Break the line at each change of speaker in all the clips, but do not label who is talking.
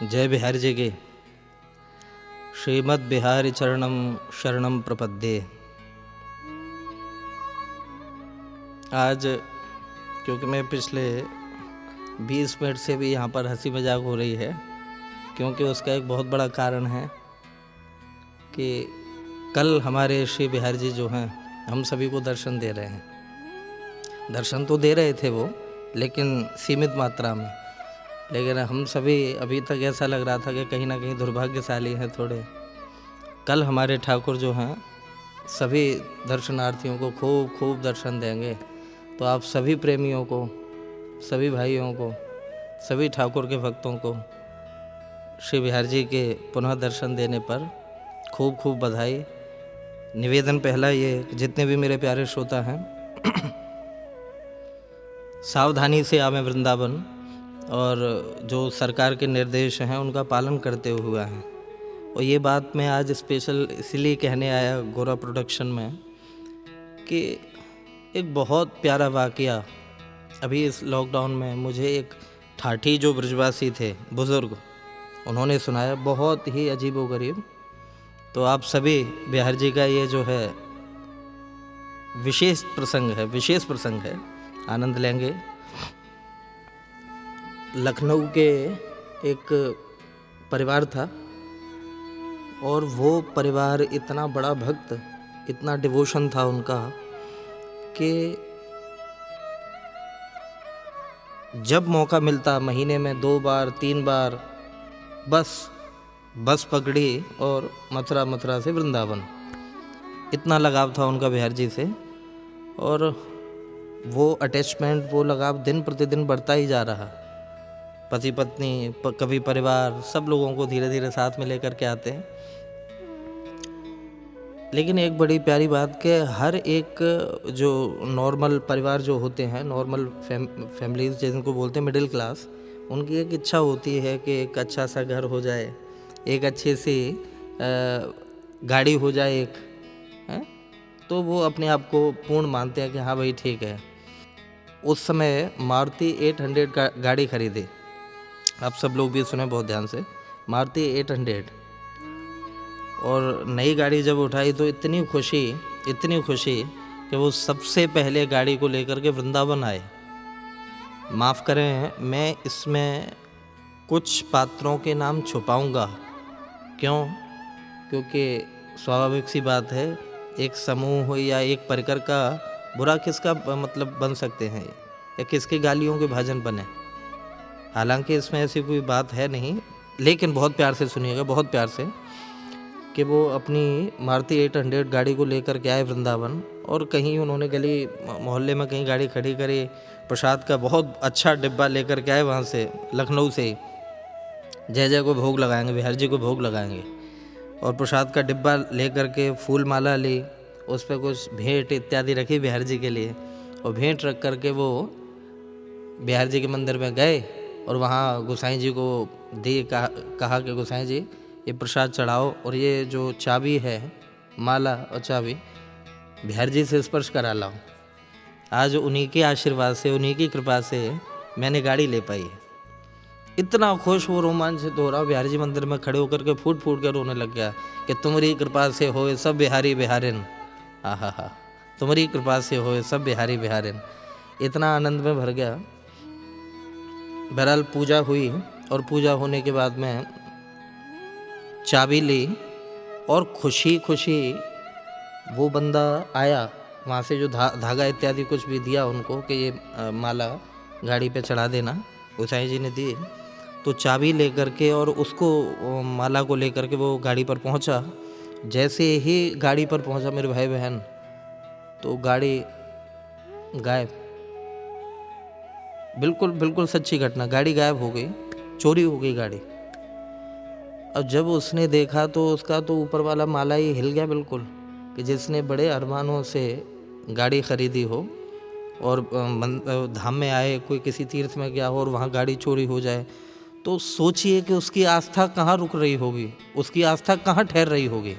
जय बिहार जी की। श्रीमद् बिहारी चरणम शरणम प्रपद्ये। आज क्योंकि मैं पिछले 20 मिनट से भी यहाँ पर हंसी मजाक हो रही है, क्योंकि उसका एक बहुत बड़ा कारण है कि कल हमारे श्री बिहार जी जो हैं हम सभी को दर्शन दे रहे हैं। दर्शन तो दे रहे थे वो, लेकिन सीमित मात्रा में। लेकिन हम सभी अभी तक ऐसा लग रहा था कि कहीं ना कहीं दुर्भाग्यशाली हैं थोड़े। कल हमारे ठाकुर जो हैं सभी दर्शनार्थियों को खूब खूब दर्शन देंगे। तो आप सभी प्रेमियों को, सभी भाइयों को, सभी ठाकुर के भक्तों को श्री बिहार जी के पुनः दर्शन देने पर खूब खूब बधाई। निवेदन पहला ये, जितने भी मेरे प्यारे श्रोता हैं सावधानी से आवें वृंदावन, और जो सरकार के निर्देश हैं उनका पालन करते हुए हैं। और ये बात मैं आज स्पेशल इसलिए कहने आया गोरा प्रोडक्शन में कि एक बहुत प्यारा वाकया अभी इस लॉकडाउन में मुझे एक ठाठी जो ब्रजवासी थे बुज़ुर्ग, उन्होंने सुनाया, बहुत ही अजीबोगरीब। तो आप सभी बिहार जी का ये जो है विशेष प्रसंग है, आनंद लेंगे। लखनऊ के एक परिवार था और वो परिवार इतना बड़ा भक्त, इतना डिवोशन था उनका कि जब मौका मिलता महीने में 2 बार 3 बार बस पकड़ी और मथुरा से वृंदावन। इतना लगाव था उनका बिहार जी से, और वो अटैचमेंट, वो लगाव दिन प्रतिदिन बढ़ता ही जा रहा। पति पत्नी, कभी परिवार, सब लोगों को धीरे धीरे साथ में लेकर के आते हैं। लेकिन एक बड़ी प्यारी बात कि हर एक जो नॉर्मल परिवार जो होते हैं, नॉर्मल फैमिलीज जिनको बोलते हैं मिडिल क्लास, उनकी एक इच्छा होती है कि एक अच्छा सा घर हो जाए, एक अच्छी सी गाड़ी हो जाए एक है? तो वो अपने आप को पूर्ण मानते हैं कि हाँ भाई ठीक है। उस समय मारुति 800 गाड़ी खरीदी। आप सब लोग भी सुने बहुत ध्यान से, मारुति 800। और नई गाड़ी जब उठाई तो इतनी खुशी कि वो सबसे पहले गाड़ी को लेकर के वृंदावन आए। माफ़ करें, मैं इसमें कुछ पात्रों के नाम छुपाऊंगा। क्यों? क्योंकि स्वाभाविक सी बात है, एक समूह हो या एक परिकर का बुरा किसका मतलब बन सकते हैं, या किसकी गालियों के भाजन बने। हालांकि इसमें ऐसी कोई बात है नहीं, लेकिन बहुत प्यार से सुनिएगा, बहुत प्यार से, कि वो अपनी मारुति 800 गाड़ी को लेकर के आए वृंदावन। और कहीं उन्होंने गली मोहल्ले में कहीं गाड़ी खड़ी करी, प्रसाद का बहुत अच्छा डिब्बा लेकर के आए वहाँ से, लखनऊ से ही। जय जय को भोग लगाएंगे, बिहार जी को भोग लगाएंगे। और प्रसाद का डिब्बा लेकर के फूल माला ली, उस पर कुछ भेंट इत्यादि रखी बिहार जी के लिए, और भेंट रख करके वो बिहार जी के मंदिर में गए और वहाँ गोसाई जी को दी। कहा कि गोसाई जी ये प्रसाद चढ़ाओ, और ये जो चाबी है, माला और चाबी, बिहार जी से स्पर्श करा लाओ। आज उन्हीं के आशीर्वाद से, उन्हीं की कृपा से मैंने गाड़ी ले पाई है। इतना खुश, वो रोमांचित हो रहा, बिहार जी मंदिर में खड़े होकर के फूट कर रोने लग गया कि तुम्हारी कृपा से होए सब बिहारी बिहारिन। हा, तुम्हारी कृपा से होए सब बिहारी बिहारिन। इतना आनंद में भर गया। बहरहाल पूजा हुई, और पूजा होने के बाद में चाबी ली, और खुशी वो बंदा आया वहाँ से, जो धागा इत्यादि कुछ भी दिया उनको कि ये माला गाड़ी पे चढ़ा देना, गोसाई जी ने दी। तो चाबी लेकर के और उसको, माला को लेकर के वो गाड़ी पर पहुँचा। जैसे ही गाड़ी पर पहुँचा मेरे भाई बहन, तो गाड़ी गायब। बिल्कुल सच्ची घटना, गाड़ी गायब हो गई, चोरी हो गई गाड़ी। अब जब उसने देखा तो उसका तो ऊपर वाला माला ही हिल गया बिल्कुल, कि जिसने बड़े अरमानों से गाड़ी खरीदी हो और धाम में आए, कोई किसी तीर्थ में गया हो और वहाँ गाड़ी चोरी हो जाए, तो सोचिए कि उसकी आस्था कहाँ रुक रही होगी, उसकी आस्था कहाँ ठहर रही होगी।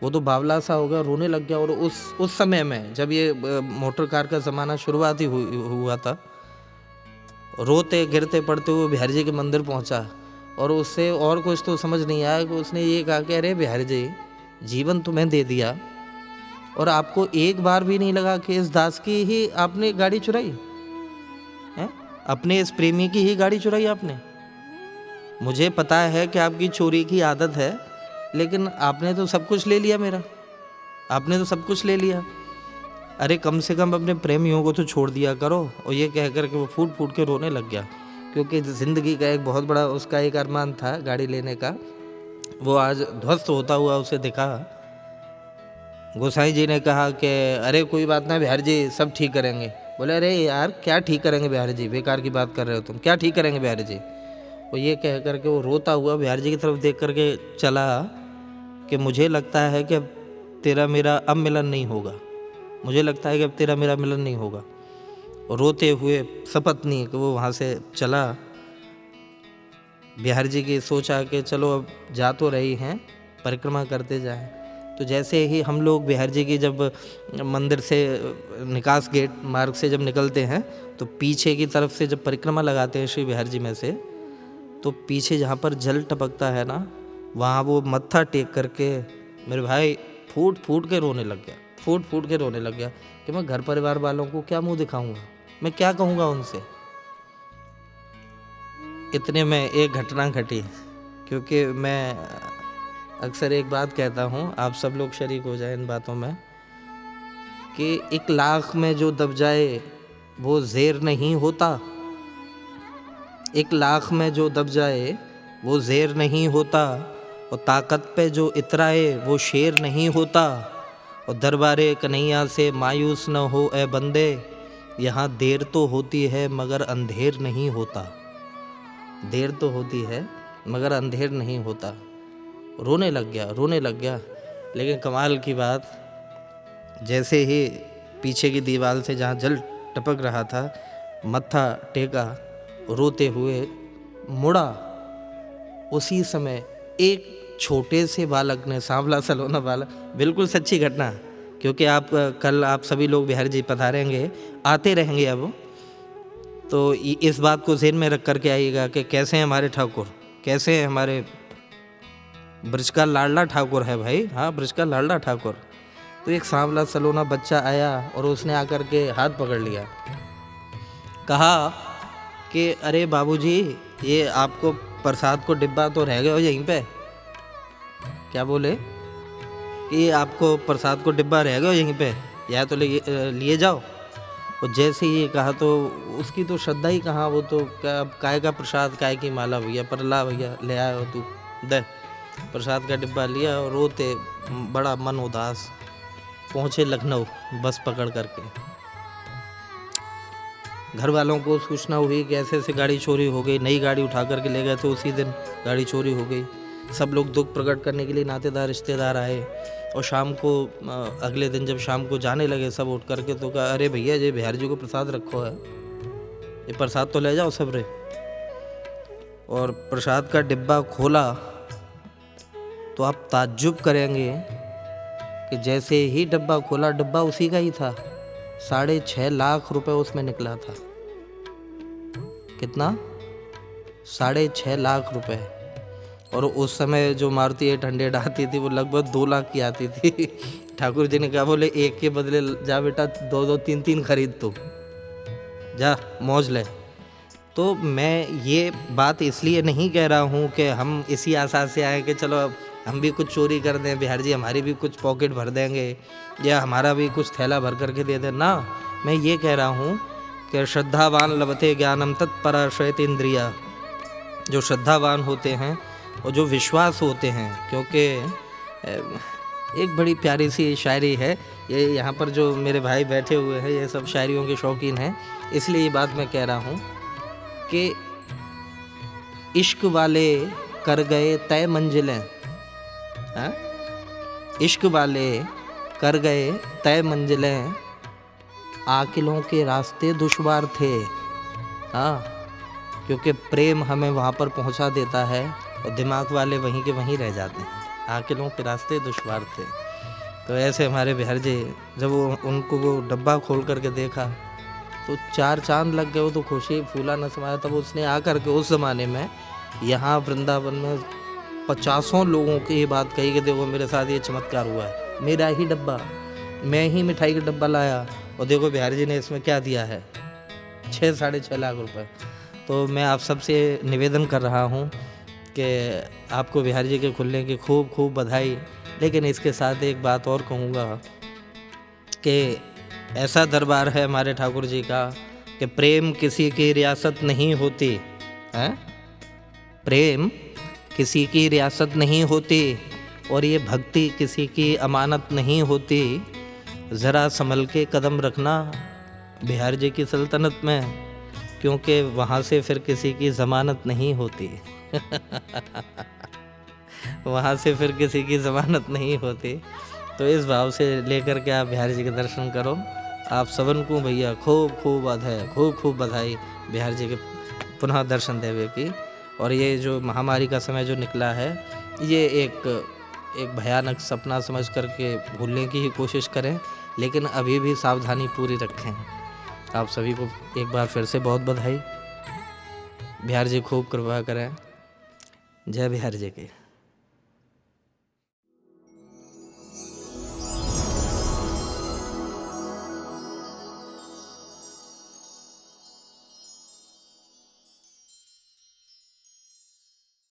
वो तो बावला सा हो गया, रोने लग गया। और उस समय में जब ये मोटर कार का ज़माना शुरुआत ही हुआ था, रोते गिरते पड़ते हुए बिहार जी के मंदिर पहुंचा। और उससे और कुछ तो समझ नहीं आया कि उसने ये कहा कि अरे बिहारी जी, जीवन तुम्हें दे दिया और आपको एक बार भी नहीं लगा कि इस दास की ही आपने गाड़ी चुराई है, अपने इस प्रेमी की ही गाड़ी चुराई आपने। मुझे पता है कि आपकी चोरी की आदत है, लेकिन आपने तो सब कुछ ले लिया मेरा, आपने तो सब कुछ ले लिया। अरे कम से कम अपने प्रेमियों को तो छोड़ दिया करो। और ये कह कर के वो फूट फूट के रोने लग गया, क्योंकि ज़िंदगी का एक बहुत बड़ा उसका एक अरमान था गाड़ी लेने का, वो आज ध्वस्त होता हुआ उसे दिखा। गोसाई जी ने कहा कि अरे कोई बात ना बिहारी जी, सब ठीक करेंगे। बोले अरे यार क्या ठीक करेंगे बिहारी जी, बेकार की बात कर रहे हो तुम, क्या ठीक करेंगे बिहारी जी। और ये कह कर के वो रोता हुआ बिहारी जी की तरफ देख कर के चला कि मुझे लगता है कि अब तेरा मेरा अब मिलन नहीं होगा, मुझे लगता है कि अब तेरा मेरा मिलन नहीं होगा। और रोते हुए सपत्नी कि वो वहाँ से चला। बिहारी जी की सोचा कि चलो अब जा तो रही हैं, परिक्रमा करते जाएं। तो जैसे ही हम लोग बिहारी जी की जब मंदिर से निकास गेट मार्ग से जब निकलते हैं, तो पीछे की तरफ से जब परिक्रमा लगाते हैं श्री बिहारी जी में से, तो पीछे जहाँ पर जल टपकता है ना, वहाँ वो मत्था टेक करके मेरे भाई फूट फूट के रोने लग गया, फूट फूट के रोने लग गया कि मैं घर परिवार वालों को क्या मुंह दिखाऊंगा, मैं क्या कहूँगा उनसे। इतने में एक घटना घटी, क्योंकि मैं अक्सर एक बात कहता हूँ, आप सब लोग शरीक हो जाए इन बातों में, कि 1 लाख में जो दब जाए वो ज़ेर नहीं होता, 1 लाख में जो दब जाए वो ज़ेर नहीं होता, और ताकत पे जो इतराए वो शेर नहीं होता, और दरबारे कन्हैया से मायूस न हो ए बंदे, यहाँ देर तो होती है मगर अंधेर नहीं होता, देर तो होती है मगर अंधेर नहीं होता। रोने लग गया, रोने लग गया। लेकिन कमाल की बात, जैसे ही पीछे की दीवार से जहाँ जल टपक रहा था, मत्था टेका, रोते हुए मुड़ा, उसी समय एक छोटे से बालक ने, सांवला सलोना बालक, बिल्कुल सच्ची घटना, क्योंकि आप कल आप सभी लोग बिहारी जी पधारेंगे, आते रहेंगे अब, तो इस बात को ज़हन में रख कर के आइएगा कि कैसे हैं हमारे ठाकुर, कैसे हैं हमारे ब्रज का लाडला ठाकुर है भाई, हाँ ब्रज का लाडला ठाकुर। तो एक सांवला सलोना बच्चा आया और उसने आकर के हाथ पकड़ लिया, कहा कि अरे बाबूजी, ये आपको प्रसाद को डिब्बा तो रह गए हो यहीं पे, क्या बोले कि आपको प्रसाद को डिब्बा रह गए हो यहीं पे, या तो लिए जाओ। और जैसे ही ये कहा तो उसकी तो श्रद्धा ही कहाँ, वो तो काय का प्रसाद, काय की माला भैया, पर ला भैया ले आया हो तू, दे प्रसाद का डिब्बा लिया। और रोते, बड़ा मन उदास, पहुँचे लखनऊ बस पकड़ करके। घर वालों को सूचना हुई कि ऐसे ऐसे गाड़ी चोरी हो गई, नई गाड़ी उठा करके ले गए थे, उसी दिन गाड़ी चोरी हो गई। सब लोग दुख प्रकट करने के लिए नातेदार रिश्तेदार आए, और शाम को अगले दिन जब शाम को जाने लगे सब उठ करके, तो कहा अरे भैया ये बिहारी जी को प्रसाद रखो है, ये प्रसाद तो ले जाओ सब रे। और प्रसाद का डिब्बा खोला तो आप ताज्जुब करेंगे कि जैसे ही डब्बा खोला, डब्बा उसी का ही था, 6.5 लाख रुपए उसमें निकला था। कितना? 6.5 लाख रुपए। और उस समय जो मारुति 800 आती थी वो लगभग 2 लाख की आती थी। ठाकुर जी ने कहा, बोले एक के बदले जा बेटा 2-2 3-3 खरीद, तो जा मौज ले। तो मैं ये बात इसलिए नहीं कह रहा हूँ कि हम इसी आशा से आए कि चलो अब हम भी कुछ चोरी कर दें, बिहारी जी हमारी भी कुछ पॉकेट भर देंगे, या हमारा भी कुछ थैला भर करके दे दें ना। मैं ये कह रहा हूँ कि श्रद्धावान लभते ज्ञानम तत्पराश्रयत इंद्रिया, जो श्रद्धावान होते हैं और जो विश्वास होते हैं, क्योंकि एक बड़ी प्यारी सी शायरी है, ये यहाँ पर जो मेरे भाई बैठे हुए हैं ये सब शायरियों के शौकीन हैं, इसलिए ये बात मैं कह रहा हूँ कि इश्क वाले कर गए तय मंजिलें, इश्क वाले कर गए तय मंजिलें, आकिलों के रास्ते दुश्वार थे। हाँ, क्योंकि प्रेम हमें वहाँ पर पहुँचा देता है और दिमाग वाले वहीं के वहीं रह जाते हैं। आकिलों के रास्ते दुश्वार थे। तो ऐसे हमारे बिहारी जी, जब उनको वो डब्बा खोल करके देखा तो 4 चांद लग गए, वो तो खुशी फूला न समाया। तब उसने आकर के उस ज़माने में यहाँ वृंदावन में 50 लोगों की ये बात कही कि देखो मेरे साथ ये चमत्कार हुआ है, मेरा ही डब्बा, मैं ही मिठाई का डब्बा लाया और देखो बिहारी जी ने इसमें क्या दिया है, 6-6.5 लाख रुपए। तो मैं आप सबसे निवेदन कर रहा हूँ कि आपको बिहारी जी के खुलने की खूब खूब बधाई। लेकिन इसके साथ एक बात और कहूँगा कि ऐसा दरबार है हमारे ठाकुर जी का कि प्रेम किसी की रियासत नहीं होती है, प्रेम किसी की रियासत नहीं होती और ये भक्ति किसी की अमानत नहीं होती। ज़रा संभल के कदम रखना बिहार जी की सल्तनत में, क्योंकि वहाँ से फिर किसी की ज़मानत नहीं होती वहाँ से फिर किसी की ज़मानत नहीं होती। तो इस भाव से लेकर के आप बिहारी जी के दर्शन करो। आप सबन को भैया खूब खूब बधाई, खूब खूब बधाई बिहारी जी के पुनः दर्शन देवे की। और ये जो महामारी का समय जो निकला है, ये एक भयानक सपना समझ करके भूलने की ही कोशिश करें, लेकिन अभी भी सावधानी पूरी रखें। आप सभी को एक बार फिर से बहुत बधाई। बिहार जी खूब कृपा करें। जय बिहार जी की।